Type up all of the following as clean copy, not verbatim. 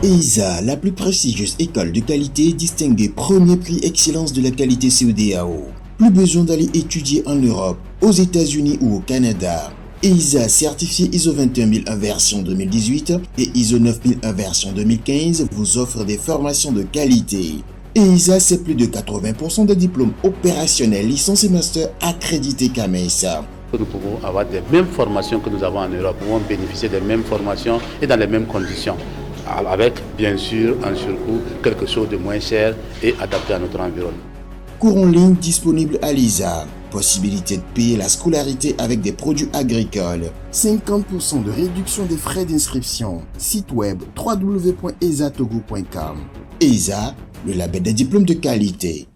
EISA, la plus prestigieuse école de qualité distinguée premier prix excellence de la qualité CEDEAO. Plus besoin d'aller étudier en Europe, aux États-Unis ou au Canada. EISA certifié ISO 21001 version 2018 et ISO 9001 version 2015 vous offre des formations de qualité. EISA, c'est plus de 80% des diplômes opérationnels, licences et masters accrédités CAMES. Nous pouvons avoir des mêmes formations que nous avons en Europe, nous pouvons bénéficier des mêmes formations et dans les mêmes conditions, avec bien sûr en surcoût quelque chose de moins cher et adapté à notre environnement. Cours en ligne disponible à l'ISA. Possibilité de payer la scolarité avec des produits agricoles. 50% de réduction des frais d'inscription. Site web www.esatogo.com. EISA, le label des diplômes de qualité.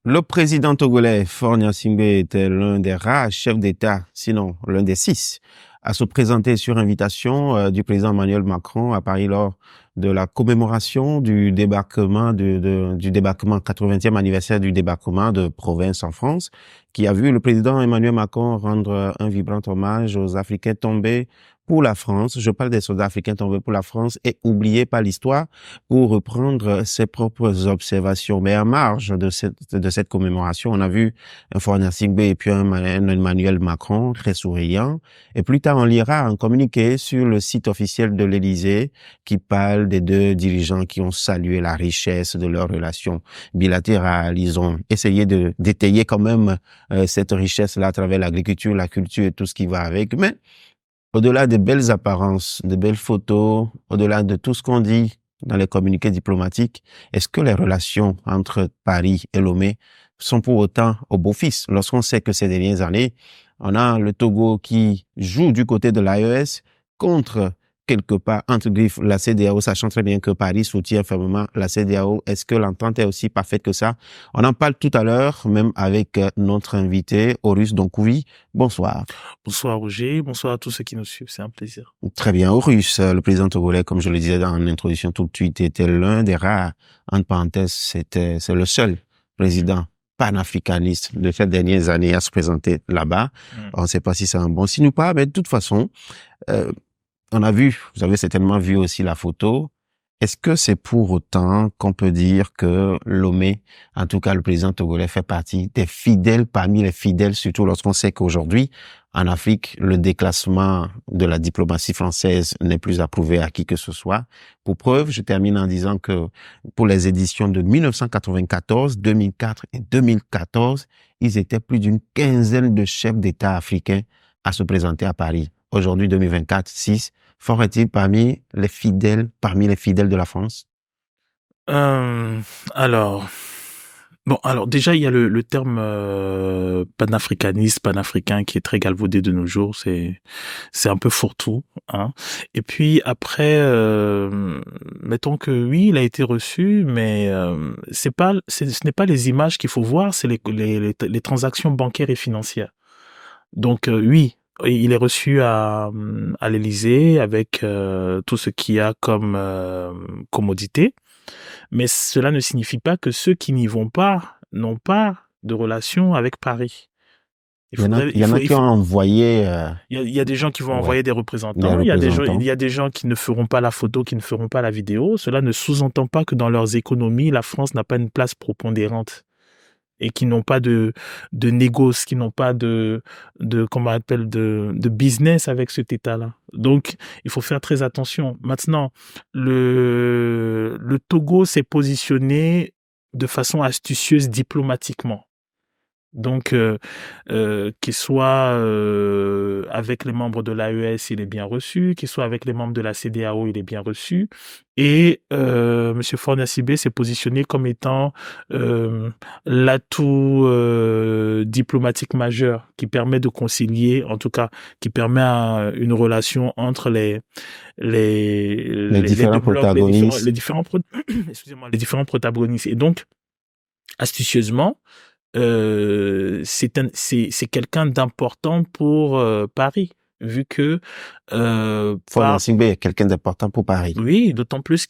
Le président togolais Faure Gnassingbé était l'un des rares chefs d'État, sinon l'un des 6, à se présenter sur invitation du président Emmanuel Macron à Paris lors de la commémoration du débarquement du débarquement 80e anniversaire du débarquement de Provence en France, qui a vu le président Emmanuel Macron rendre un vibrant hommage aux Africains tombés pour la France. Je parle des soldats africains tombés pour la France et oubliés par l'histoire, pour reprendre ses propres observations. Mais en marge de cette commémoration, on a vu un Faure Gnassingbé et puis un Emmanuel Macron très souriant. Et plus tard, on lira un communiqué sur le site officiel de l'Élysée qui parle des deux dirigeants qui ont salué la richesse de leurs relations bilatérales. Ils ont essayé d'étayer quand même cette richesse-là à travers l'agriculture, la culture et tout ce qui va avec. Mais au-delà des belles apparences, des belles photos, au-delà de tout ce qu'on dit dans les communiqués diplomatiques, est-ce que les relations entre Paris et Lomé sont pour autant au beau-fixe? Lorsqu'on sait que ces dernières années, on a le Togo qui joue du côté de l'AES contre, quelque part, entre griffes, la CEDEAO, sachant très bien que Paris soutient fermement la CEDEAO. Est-ce que l'entente est aussi parfaite que ça? On en parle tout à l'heure, même avec notre invité, Horus Donkouvi. Bonsoir. Bonsoir Roger, bonsoir à tous ceux qui nous suivent, c'est un plaisir. Très bien, Horus, le président togolais, comme je le disais dans l'introduction tout de suite, était l'un des rares, entre parenthèses, c'est le seul président panafricaniste de ces dernières années à se présenter là-bas. On ne sait pas si c'est un bon signe ou pas, mais de toute façon, on a vu, vous avez certainement vu aussi la photo. Est-ce que c'est pour autant qu'on peut dire que Lomé, en tout cas le président togolais, fait partie des fidèles, parmi les fidèles, surtout lorsqu'on sait qu'aujourd'hui, en Afrique, le déclassement de la diplomatie française n'est plus approuvé à qui que ce soit. Pour preuve, je termine en disant que pour les éditions de 1994, 2004 et 2014, ils étaient plus d'une quinzaine de chefs d'État africains à se présenter à Paris. Aujourd'hui, 2024, 6. Faure est-il parmi les fidèles de la France? Alors déjà il y a le terme panafricaniste, panafricain qui est très galvaudé de nos jours. C'est un peu fourre-tout, hein. Et puis après, mettons que oui, il a été reçu, mais ce n'est pas les images qu'il faut voir, c'est les transactions bancaires et financières. Donc oui. Il est reçu à l'Élysée avec tout ce qu'il y a comme commodité, mais cela ne signifie pas que ceux qui n'y vont pas n'ont pas de relation avec Paris. Il y en a qui ont envoyé... Il y a des gens qui vont envoyer des représentants, il y a des gens qui ne feront pas la photo, qui ne feront pas la vidéo. Cela ne sous-entend pas que dans leurs économies, la France n'a pas une place prépondérante. Et qui n'ont pas de négoce, qui n'ont pas de business avec cet État-là. Donc, il faut faire très attention. Maintenant, le Togo s'est positionné de façon astucieuse diplomatiquement. Donc, qu'il soit avec les membres de l'AES, il est bien reçu, qu'il soit avec les membres de la CEDEAO, il est bien reçu. Et Monsieur Faure Gnassingbé s'est positionné comme étant l'atout diplomatique majeur qui permet de concilier, en tout cas, qui permet une relation entre les différents protagonistes. Les différents protagonistes. Et donc, astucieusement, c'est quelqu'un d'important pour Paris. vu que Faure Gnassingbé est quelqu'un d'important pour Paris. oui, d'autant plus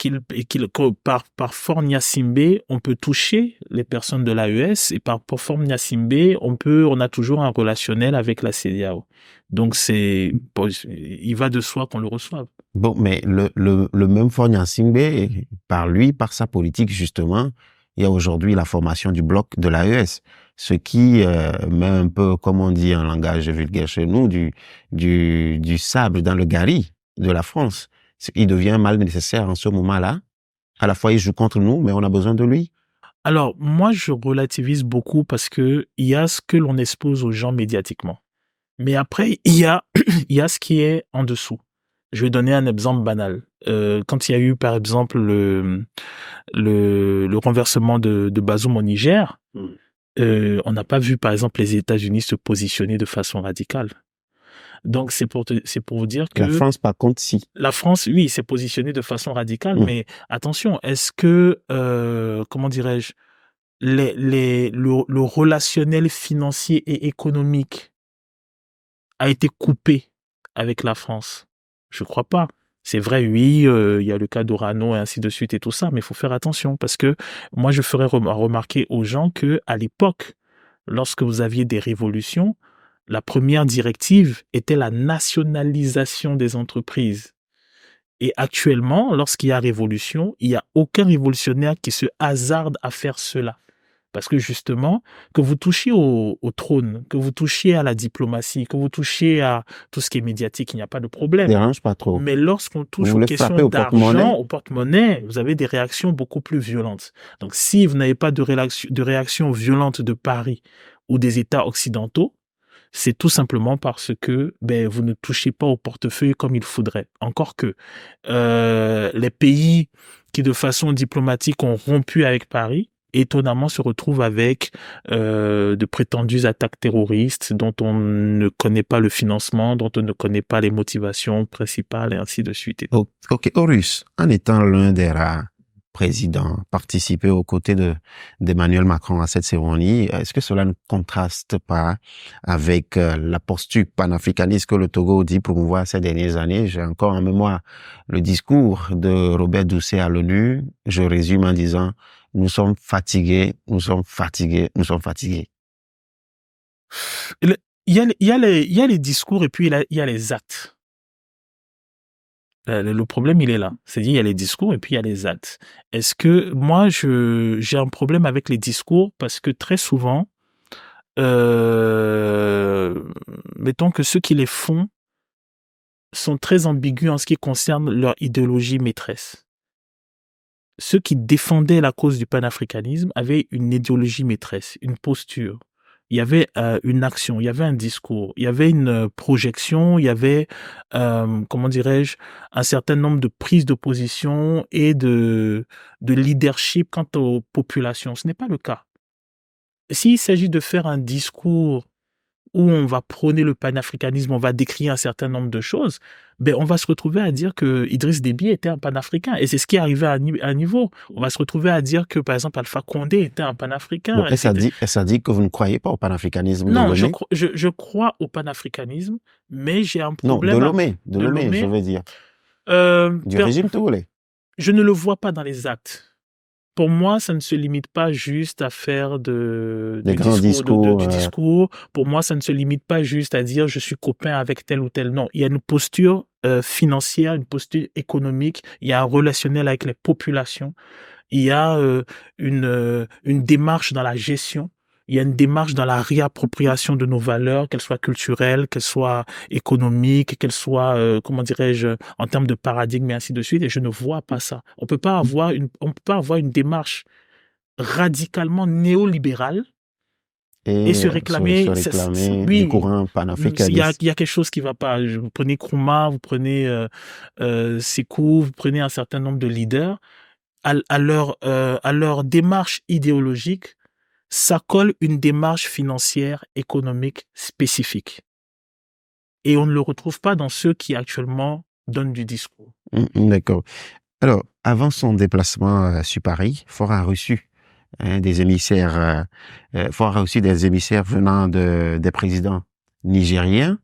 par Faure Gnassingbé, on peut toucher les personnes de l'AES et par Faure Gnassingbé, on a toujours un relationnel avec la CEDEAO. Donc il va de soi qu'on le reçoive. Bon, mais le même Faure Gnassingbé, par sa politique justement, il y a aujourd'hui la formation du bloc de l'AES, ce qui met un peu, comme on dit en langage vulgaire chez nous, du sable dans le gari de la France. Il devient un mal nécessaire en ce moment-là. À la fois, il joue contre nous, mais on a besoin de lui. Alors, moi, je relativise beaucoup parce que il y a ce que l'on expose aux gens médiatiquement. Mais après, il y a ce qui est en dessous. Je vais donner un exemple banal. Quand il y a eu, par exemple, le renversement de Bazoum au Niger, on n'a pas vu, par exemple, les États-Unis se positionner de façon radicale. Donc, c'est pour vous dire que... La France, par contre, si. La France, oui, s'est positionnée de façon radicale, mais attention, est-ce que, comment dirais-je, le relationnel financier et économique a été coupé avec la France? Je crois pas. C'est vrai, oui, il y a le cas d'Orano et ainsi de suite et tout ça, mais il faut faire attention parce que moi, je ferais remarquer aux gens que à l'époque, lorsque vous aviez des révolutions, la première directive était la nationalisation des entreprises. Et actuellement, lorsqu'il y a révolution, il n'y a aucun révolutionnaire qui se hasarde à faire cela. Parce que justement, que vous touchiez au trône, que vous touchiez à la diplomatie, que vous touchiez à tout ce qui est médiatique, il n'y a pas de problème. Dérange pas trop. Mais lorsqu'on touche aux questions d'argent, au porte-monnaie, vous avez des réactions beaucoup plus violentes. Donc si vous n'avez pas de réaction violente de Paris ou des États occidentaux, c'est tout simplement parce que vous ne touchez pas au portefeuille comme il faudrait. Encore que les pays qui de façon diplomatique ont rompu avec Paris, étonnamment se retrouvent avec de prétendues attaques terroristes dont on ne connaît pas le financement, dont on ne connaît pas les motivations principales et ainsi de suite. Ok, Horus, en étant l'un des rares présidents participés aux côtés d'Emmanuel Macron à cette cérémonie, est-ce que cela ne contraste pas avec la posture panafricaniste que le Togo dit promouvoir ces dernières années? J'ai encore en mémoire le discours de Robert Doucet à l'ONU. Je résume en disant: nous sommes fatigués, nous sommes fatigués, nous sommes fatigués. Il y a les discours et puis il y a les actes. Le problème, il est là. C'est-à-dire, il y a les discours et puis il y a les actes. Est-ce que moi, j'ai un problème avec les discours parce que très souvent, mettons que ceux qui les font sont très ambigus en ce qui concerne leur idéologie maîtresse. Ceux qui défendaient la cause du panafricanisme avaient une idéologie maîtresse, une posture. Il y avait une action, il y avait un discours, il y avait une projection, il y avait, comment dirais-je, un certain nombre de prises de position et de leadership quant aux populations. Ce n'est pas le cas. S'il s'agit de faire un discours où on va prôner le panafricanisme, on va décrire un certain nombre de choses, on va se retrouver à dire que Idriss Déby était un panafricain. Et c'est ce qui est arrivé à un niveau. On va se retrouver à dire que, par exemple, Alpha Condé était un panafricain. Donc, ça dit que vous ne croyez pas au panafricanisme? Non, je crois au panafricanisme, mais j'ai un problème... Non, de Lomé, je veux dire. Du régime togolais. Je ne le vois pas dans les actes. Pour moi, ça ne se limite pas juste à faire du discours. Pour moi, ça ne se limite pas juste à dire je suis copain avec tel ou tel. Non, il y a une posture financière, une posture économique, il y a un relationnel avec les populations, il y a une démarche dans la gestion. Il y a une démarche dans la réappropriation de nos valeurs, qu'elles soient culturelles, qu'elles soient économiques, qu'elles soient, comment dirais-je, en termes de paradigme et ainsi de suite. Et je ne vois pas ça. On peut pas avoir une démarche radicalement néolibérale et se réclamer du courant panafricaniste. Il y a quelque chose qui va pas. Vous prenez Nkrumah, vous prenez Sékou, vous prenez un certain nombre de leaders à leur démarche idéologique. Ça colle une démarche financière, économique spécifique. Et on ne le retrouve pas dans ceux qui actuellement donnent du discours. D'accord. Alors, avant son déplacement sur Paris, Faure a reçu des émissaires venant des présidents nigériens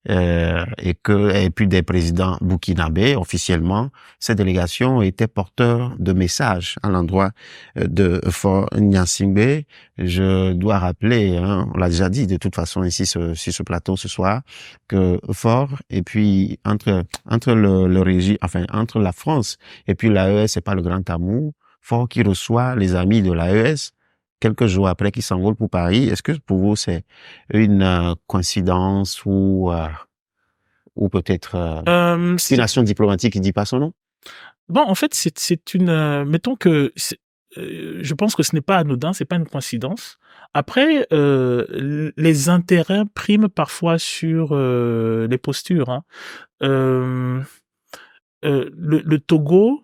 et puis des présidents burkinabés officiellement, ces délégations étaient porteurs de messages à l'endroit de Faure Gnassingbé. Je dois rappeler, hein, on l'a déjà dit de toute façon ici sur ce plateau ce soir, que Faure et puis entre le régime, enfin entre la France et puis l'AES, c'est pas le grand amour. Faure qui reçoit les amis de l'AES quelques jours après qu'il s'envole pour Paris. Est-ce que pour vous c'est une coïncidence ou peut-être une action diplomatique qui dit pas son nom? Bon, en fait, c'est une, mettons que je pense que ce n'est pas anodin, c'est pas une coïncidence. Après, les intérêts priment parfois sur les postures. Hein. Le Togo,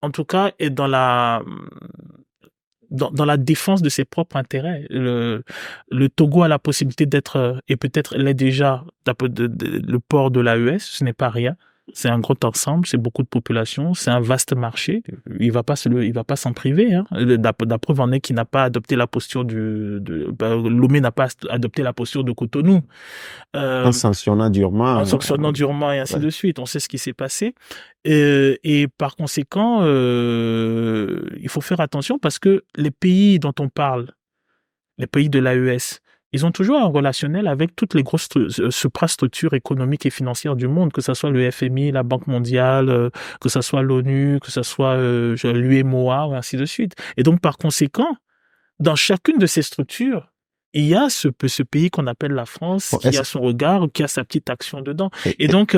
en tout cas, est dans la défense de ses propres intérêts. Le Togo a la possibilité d'être, et peut-être l'est déjà, le port de l'AES, ce n'est pas rien. C'est un gros ensemble, c'est beaucoup de population, c'est un vaste marché. Il va pas s'en priver. Hein. La preuve en est qu'il n'a pas adopté la posture Lomé n'a pas adopté la posture de Cotonou. En sanctionnant durement. Et ainsi de suite. On sait ce qui s'est passé. Et par conséquent, il faut faire attention parce que les pays dont on parle, les pays de l'AES, ils ont toujours un relationnel avec toutes les grosses suprastructures économiques et financières du monde, que ce soit le FMI, la Banque mondiale, que ce soit l'ONU, que ce soit l'UEMOA, ou ainsi de suite. Et donc, par conséquent, dans chacune de ces structures, il y a ce pays qu'on appelle la France, qui a son regard, qui a sa petite action dedans. Et donc,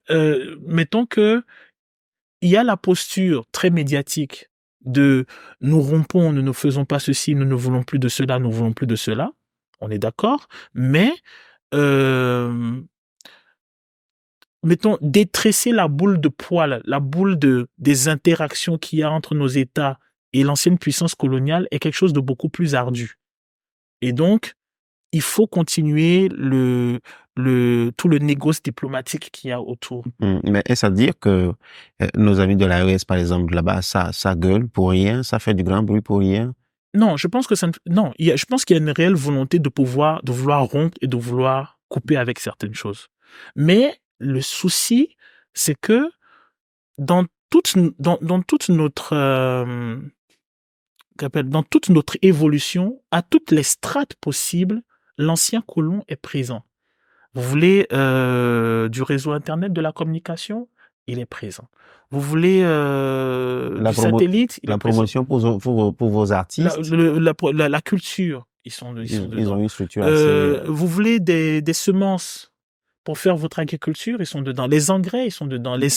mettons que il y a la posture très médiatique de nous rompons, nous ne faisons pas ceci, nous ne voulons plus de cela, nous ne voulons plus de cela. On est d'accord, mais mettons détresser la boule de poil, la boule des interactions qu'il y a entre nos États et l'ancienne puissance coloniale est quelque chose de beaucoup plus ardu. Et donc, il faut continuer tout le négoce diplomatique qu'il y a autour. Mais est-ce à dire que nos amis de l'AES, par exemple, là-bas, ça gueule pour rien, ça fait du grand bruit pour rien? Non, je pense que je pense qu'il y a une réelle volonté de vouloir rompre et de vouloir couper avec certaines choses. Mais le souci, c'est que dans toute notre évolution, à toutes les strates possibles, l'ancien colon est présent. Vous voulez du réseau Internet, de la communication, il est présent. Vous voulez du satellite, la promotion pour vos artistes, la culture, ils ont une structure assez... Vous voulez des semences pour faire votre agriculture, ils sont dedans. Les engrais, ils sont dedans. La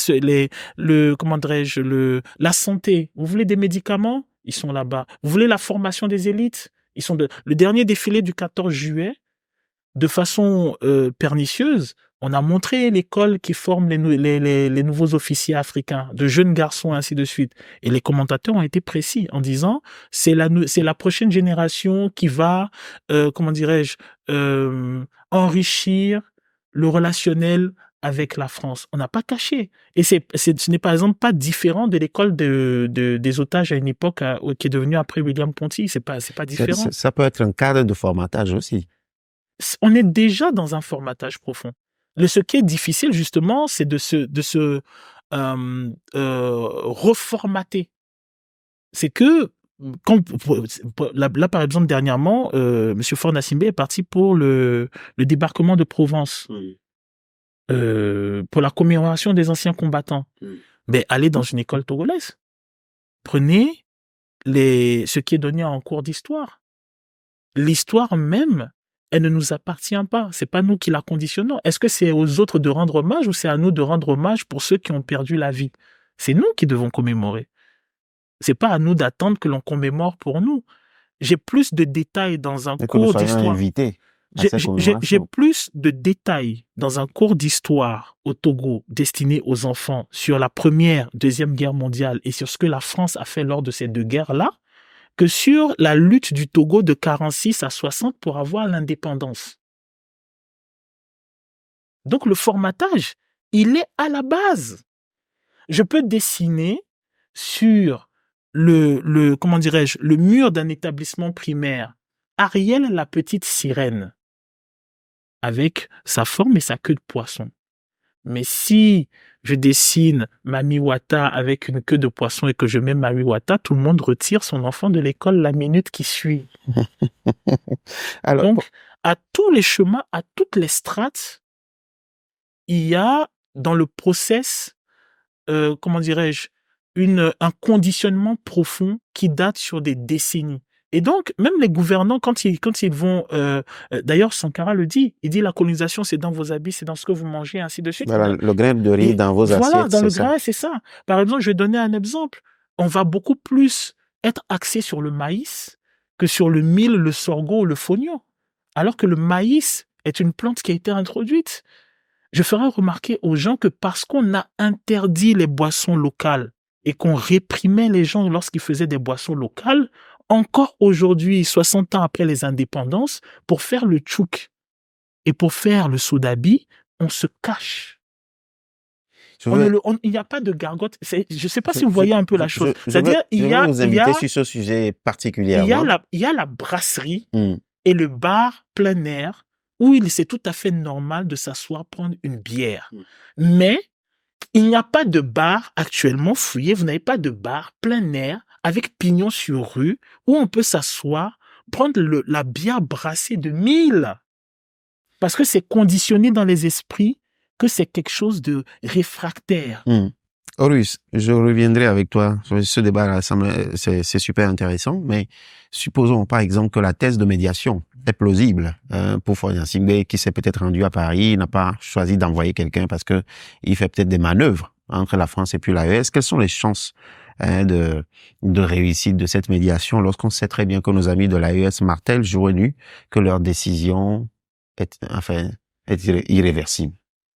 santé. Vous voulez des médicaments, ils sont là-bas. Vous voulez la formation des élites, ils sont Le dernier défilé du 14 juillet, de façon pernicieuse, on a montré l'école qui forme les nouveaux officiers africains, de jeunes garçons, ainsi de suite. Et les commentateurs ont été précis en disant c'est la prochaine génération qui va, enrichir le relationnel avec la France. On n'a pas caché. Et ce n'est par exemple pas différent de l'école des otages à une époque qui est devenue après William Ponty. C'est pas différent. Ça peut être un cadre de formatage aussi. On est déjà dans un formatage profond. Ce qui est difficile, justement, c'est de se reformater. C'est que, là, par exemple, dernièrement, M. Faure Gnassingbé est parti pour le débarquement de Provence, pour la commémoration des anciens combattants. Mais allez dans une école togolaise. Prenez ce qui est donné en cours d'histoire. L'histoire même, elle ne nous appartient pas. C'est pas nous qui la conditionnons. Est-ce que c'est aux autres de rendre hommage ou c'est à nous de rendre hommage pour ceux qui ont perdu la vie? C'est nous qui devons commémorer. C'est pas à nous d'attendre que l'on commémore pour nous. J'ai plus de détails dans un cours d'histoire. J'ai plus de détails dans un cours d'histoire au Togo destiné aux enfants sur la Première, Deuxième Guerre mondiale et sur ce que la France a fait lors de ces deux guerres-là, que sur la lutte du Togo de 46 à 60 pour avoir l'indépendance. Donc le formatage, il est à la base. Je peux dessiner sur le mur d'un établissement primaire Ariel la petite sirène. avec sa forme et sa queue de poisson. Mais si je dessine Mami Wata avec une queue de poisson et que je mets Mami Wata, tout le monde retire son enfant de l'école la minute qui suit. Alors, Donc, à tous les chemins, à toutes les strates, il y a dans le process, comment dirais-je, un conditionnement profond qui date sur des décennies. Et donc, même les gouvernants, quand ils vont... d'ailleurs, Sankara le dit, il dit la colonisation, c'est dans vos habits, c'est dans ce que vous mangez, ainsi de suite. voilà, le grain de riz Et dans vos assiettes, voilà, dans le c'est ça. grain, c'est ça. Par exemple, je vais donner un exemple. On va beaucoup plus être axé sur le maïs que sur le mil, le sorgho ou le fonio. Alors que le maïs est une plante qui a été introduite. Je ferai remarquer aux gens que parce qu'on a interdit les boissons locales et qu'on réprimait les gens lorsqu'ils faisaient des boissons locales, encore aujourd'hui, 60 ans après les indépendances, pour faire le tchouk et pour faire le sodabi, on se cache. Il n'y a pas de gargote. Je ne sais pas si vous voyez un peu la chose. C'est-à-dire, je vais vous inviter sur ce sujet particulièrement. Il y a la brasserie et le bar plein air où c'est tout à fait normal de s'asseoir prendre une bière. Mais il n'y a pas de bar actuellement fouillé. Vous n'avez pas de bar plein air avec pignon sur rue où on peut s'asseoir, prendre la bière brassée de 1000. Parce que c'est conditionné dans les esprits que c'est quelque chose de réfractaire. Horus, je reviendrai avec toi sur ce débat-là, c'est super intéressant, mais supposons par exemple que la thèse de médiation est plausible pour Faure Gnassingbé, qui s'est peut-être rendu à Paris, n'a pas choisi d'envoyer quelqu'un parce que il fait peut-être des manœuvres entre la France et puis l'AES. Quelles sont les chances de réussite de cette médiation lorsqu'on sait très bien que nos amis de l'AES martèlent jour et nuit que leur décision est irréversible?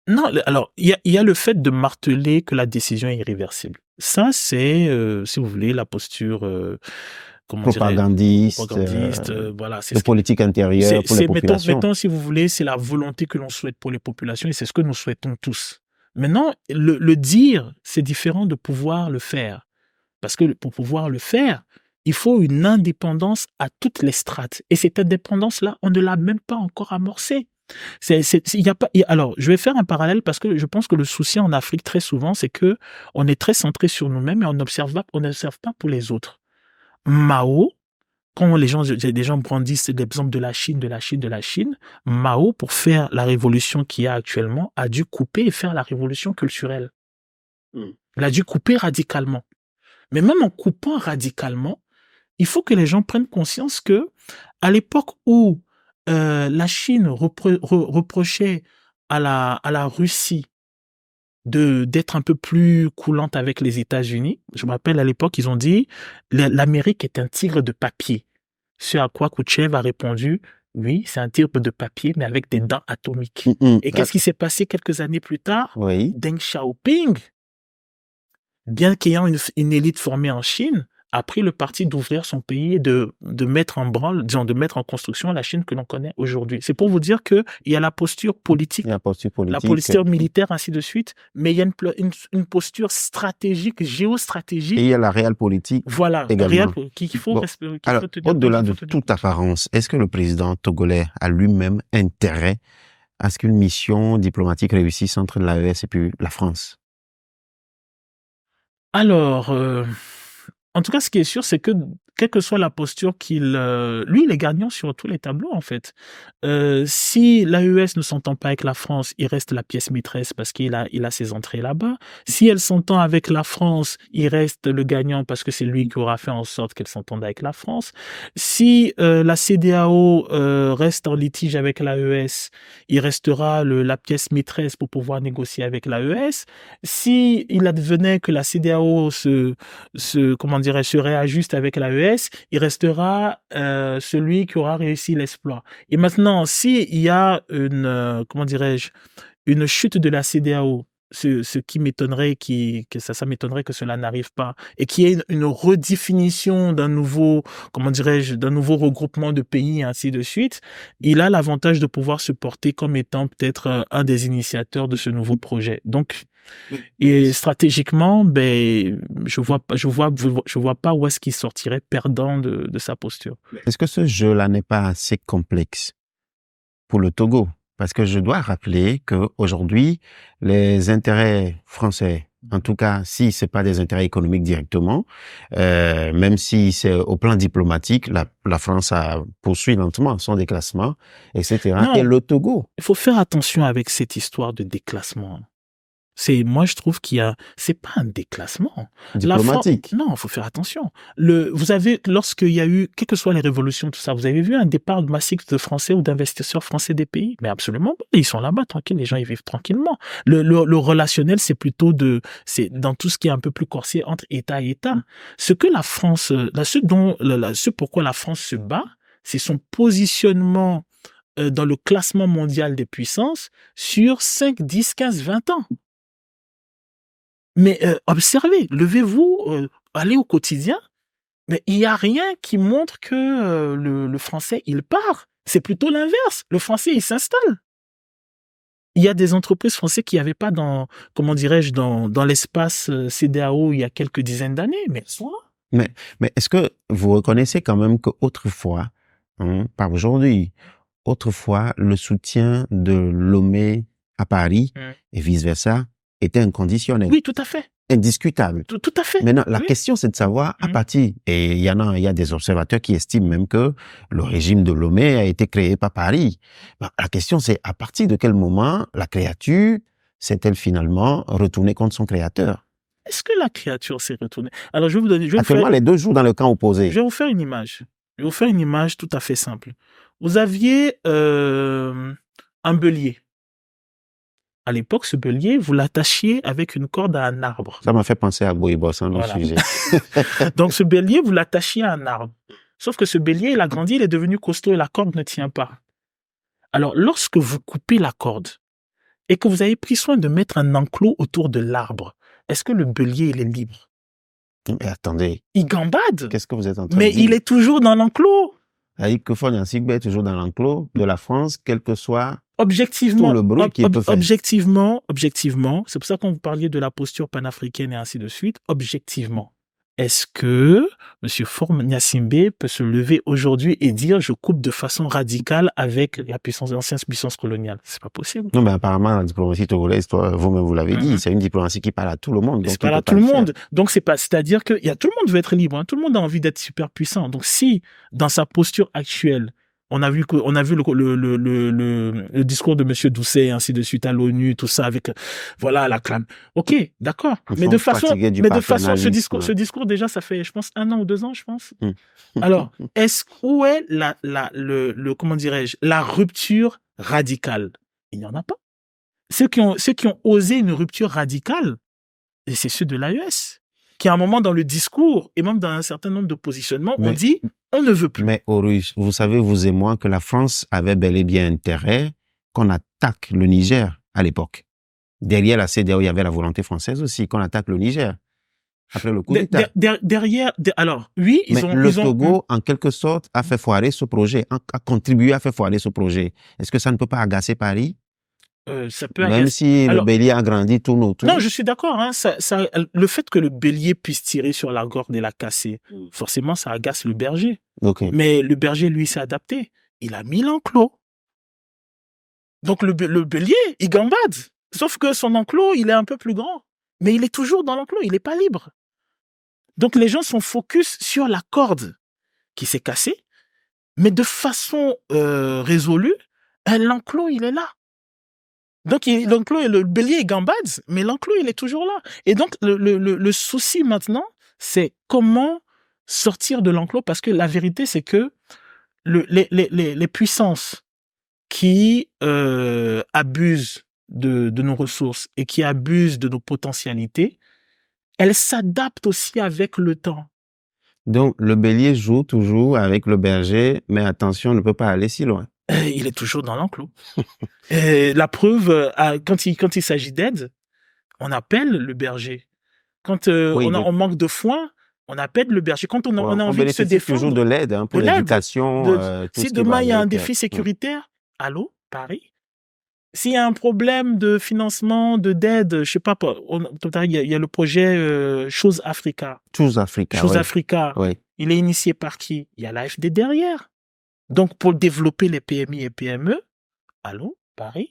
Non, alors, il y a le fait de marteler que la décision est irréversible. Ça, c'est, si vous voulez, la posture, propagandiste, voilà. De politique intérieure pour les populations. Mettons, si vous voulez, c'est la volonté que l'on souhaite pour les populations et c'est ce que nous souhaitons tous. Maintenant, le dire, c'est différent de pouvoir le faire. Parce que pour pouvoir le faire, il faut une indépendance à toutes les strates. Et cette indépendance-là, on ne l'a même pas encore amorcée. Alors, je vais faire un parallèle parce que je pense que le souci en Afrique très souvent, c'est que on est très centré sur nous-mêmes et on n'observe pas pour les autres. Mao, quand des gens brandissent l'exemple de la Chine, Mao, pour faire la révolution qu'il y a actuellement, a dû couper et faire la révolution culturelle. Il a dû couper radicalement. Mais même en coupant radicalement, il faut que les gens prennent conscience que, à l'époque où la Chine reprochait à la Russie d'être un peu plus coulante avec les États-Unis. Je me rappelle à l'époque, ils ont dit l'Amérique est un tigre de papier. Ce à quoi Khrouchtchev a répondu, oui, c'est un tigre de papier, mais avec des dents atomiques. Et qu'est-ce qui s'est passé quelques années plus tard? Deng Xiaoping, bien qu'ayant une élite formée en Chine, a pris le parti d'ouvrir son pays et de mettre en branle, disons, de mettre en construction la Chine que l'on connaît aujourd'hui. C'est pour vous dire que il y a la posture politique, la posture militaire, ainsi de suite, mais il y a une posture stratégique, géostratégique. Et il y a la réelle politique. Voilà, également. Qu'il faut respecter. Alors, au-delà de toute apparence, est-ce que le président togolais a lui-même intérêt à ce qu'une mission diplomatique réussisse entre l'AES et puis la France? Alors, en tout cas, ce qui est sûr, c'est que quelle que soit la posture lui, il est gagnant sur tous les tableaux, en fait. Si l'AES ne s'entend pas avec la France, il reste la pièce maîtresse parce qu'il a ses entrées là-bas. Si elle s'entend avec la France, il reste le gagnant parce que c'est lui qui aura fait en sorte qu'elle s'entende avec la France. Si la CEDEAO reste en litige avec l'AES, il restera la pièce maîtresse pour pouvoir négocier avec l'AES. Si il advenait que la CEDEAO se réajuste avec l'AES, il restera celui qui aura réussi l'exploit. Et maintenant, s'il y a une chute de la CEDEAO, ce qui m'étonnerait, ça m'étonnerait que cela n'arrive pas, et qu'il y ait une redéfinition d'un nouveau regroupement de pays, ainsi de suite, il a l'avantage de pouvoir se porter comme étant peut-être un des initiateurs de ce nouveau projet. Donc, et stratégiquement, je vois pas où est-ce qu'il sortirait perdant de sa posture. Est-ce que ce jeu-là n'est pas assez complexe pour le Togo? Parce que je dois rappeler que aujourd'hui, les intérêts français, en tout cas, si c'est pas des intérêts économiques directement, même si c'est au plan diplomatique, la France poursuit lentement son déclassement, etc. Non. Et le Togo. Il faut faire attention avec cette histoire de déclassement. Moi, je trouve c'est pas un déclassement. Diplomatique. Non, il faut faire attention. Vous avez, lorsqu'il y a eu, quelles que soient les révolutions, tout ça, vous avez vu un départ massif de Français ou d'investisseurs français des pays? Mais absolument pas. Ils sont là-bas, tranquilles, les gens, ils vivent tranquillement. Le relationnel, c'est plutôt c'est dans tout ce qui est un peu plus corsé entre État et État. Ce que la France, ce pourquoi la France se bat, c'est son positionnement dans le classement mondial des puissances sur 5, 10, 15, 20 ans. Mais observez, levez-vous, allez au quotidien, mais il n'y a rien qui montre que le français, il part. C'est plutôt l'inverse. Le français, il s'installe. Il y a des entreprises françaises qui n'avaient pas dans l'espace CEDEAO il y a quelques dizaines d'années, mais elles sont là. Mais est-ce que vous reconnaissez quand même qu'autrefois, pas aujourd'hui, autrefois, le soutien de Lomé à Paris et vice-versa était inconditionnel. Oui, tout à fait. Indiscutable. Tout à fait. Maintenant, la question, c'est de savoir à partir, et il y a des observateurs qui estiment même que le régime de Lomé a été créé par Paris. La question, c'est à partir de quel moment la créature s'est-elle finalement retournée contre son créateur? Est-ce que la créature s'est retournée? Alors, je vais vous donner... Actuellement, les deux jouent dans le camp opposé. Je vais vous faire une image. Je vais vous faire une image tout à fait simple. Vous aviez un bélier. À l'époque, ce bélier, vous l'attachiez avec une corde à un arbre. Ça m'a fait penser à Boïbos, le sujet. Donc, ce bélier, vous l'attachiez à un arbre. Sauf que ce bélier, il a grandi, il est devenu costaud et la corde ne tient pas. Alors, lorsque vous coupez la corde et que vous avez pris soin de mettre un enclos autour de l'arbre, est-ce que le bélier, il est libre? Mais attendez. Il gambade. Qu'est-ce que vous êtes en train de dire? Mais il est toujours dans l'enclos. C'est-à-dire que Fornia Sigbe est toujours dans l'enclos de la France, quel que soit objectivement, tout le bruit qu'il peut faire. Objectivement, c'est pour ça qu'on vous parliez de la posture panafricaine et ainsi de suite. Objectivement, est-ce que M. Fornia Sigbe peut se lever aujourd'hui et dire je coupe de façon radicale avec l'ancienne puissance coloniale? C'est pas possible. Non, mais apparemment, la diplomatie togolaise, vous-même vous l'avez dit, c'est une diplomatie qui parle à tout le monde. C'est pas à tout le monde. Donc c'est-à-dire que tout le monde veut être libre, tout le monde a envie d'être super puissant. Donc si, dans sa posture actuelle, on a vu le discours de M. Doucet et ainsi de suite à l'ONU, tout ça avec, voilà, la clame. Ok, d'accord. Mais de façon, ce discours déjà, ça fait, je pense, 1 an ou 2 ans, je pense. Alors, où est comment dirais-je, la rupture radicale? Il n'y en a pas. Ceux qui ont osé une rupture radicale, et c'est ceux de l'AES, qui à un moment dans le discours, et même dans un certain nombre de positionnements, on dit, on ne veut plus. Mais Horus, vous savez, vous et moi, que la France avait bel et bien intérêt qu'on attaque le Niger à l'époque. Derrière la CEDEAO, il y avait la volonté française aussi, qu'on attaque le Niger. Après le coup d'État. Alors, oui, le Togo, en quelque sorte, a fait foirer ce projet, a contribué à faire foirer ce projet. Est-ce que ça ne peut pas agacer Paris? Ça peut Même si le bélier a grandi tourne autour. Non, je suis d'accord. Le fait que le bélier puisse tirer sur la corde et la casser, forcément, ça agace le berger. Okay. Mais le berger, lui, s'est adapté. Il a mis l'enclos. Donc, le bélier, il gambade. Sauf que son enclos, il est un peu plus grand. Mais il est toujours dans l'enclos, il n'est pas libre. Donc, les gens sont focus sur la corde qui s'est cassée. Mais de façon résolue, l'enclos, il est là. Donc, l'enclos, le bélier est gambade, mais l'enclos, il est toujours là. Et donc, le souci maintenant, c'est comment sortir de l'enclos, parce que la vérité, c'est que les puissances qui abusent de nos ressources et qui abusent de nos potentialités, elles s'adaptent aussi avec le temps. Donc, le bélier joue toujours avec le berger, mais attention, on ne peut pas aller si loin. Il est toujours dans l'enclos. La preuve, quand il s'agit d'aide, on appelle le berger. Quand on manque de foin, on appelle le berger. Quand on a envie de se défendre, toujours de l'aide pour l'éducation. Si demain il y a un défi sécuritaire, allô, Paris. S'il y a un problème de financement, d'aide, je sais pas, il y a le projet Chose Africa. Chose Africa. Oui. Il est initié par qui? Il y a l'AFD derrière. Donc, pour développer les PMI et PME, allô, Paris.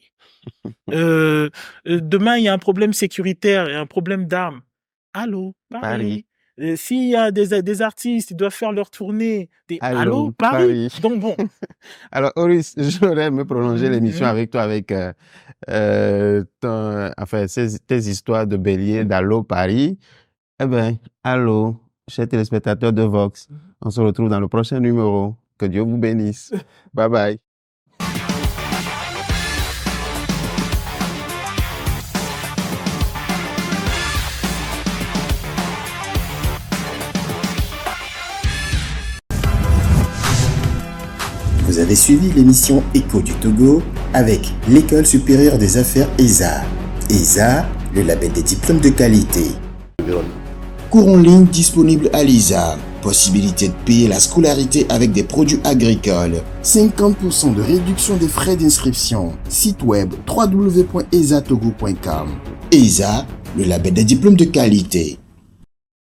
Demain, il y a un problème sécuritaire et un problème d'armes. Allô, Paris. Paris. S'il y a des artistes, ils doivent faire leur tournée. Allô, Paris. Donc bon. Alors, Horus, j'aurais aimé prolonger l'émission avec toi avec tes histoires de bélier d'Allô, Paris. Eh bien, allô, chers téléspectateurs de Vox. On se retrouve dans le prochain numéro. Que Dieu vous bénisse. Bye bye. Vous avez suivi l'émission Écho du Togo avec l'École supérieure des affaires ESA. ESA, le label des diplômes de qualité. Cours en ligne disponible à l'ESA. Possibilité de payer la scolarité avec des produits agricoles. 50% de réduction des frais d'inscription. Site web www.esatogo.com. ESA, le label des diplômes de qualité.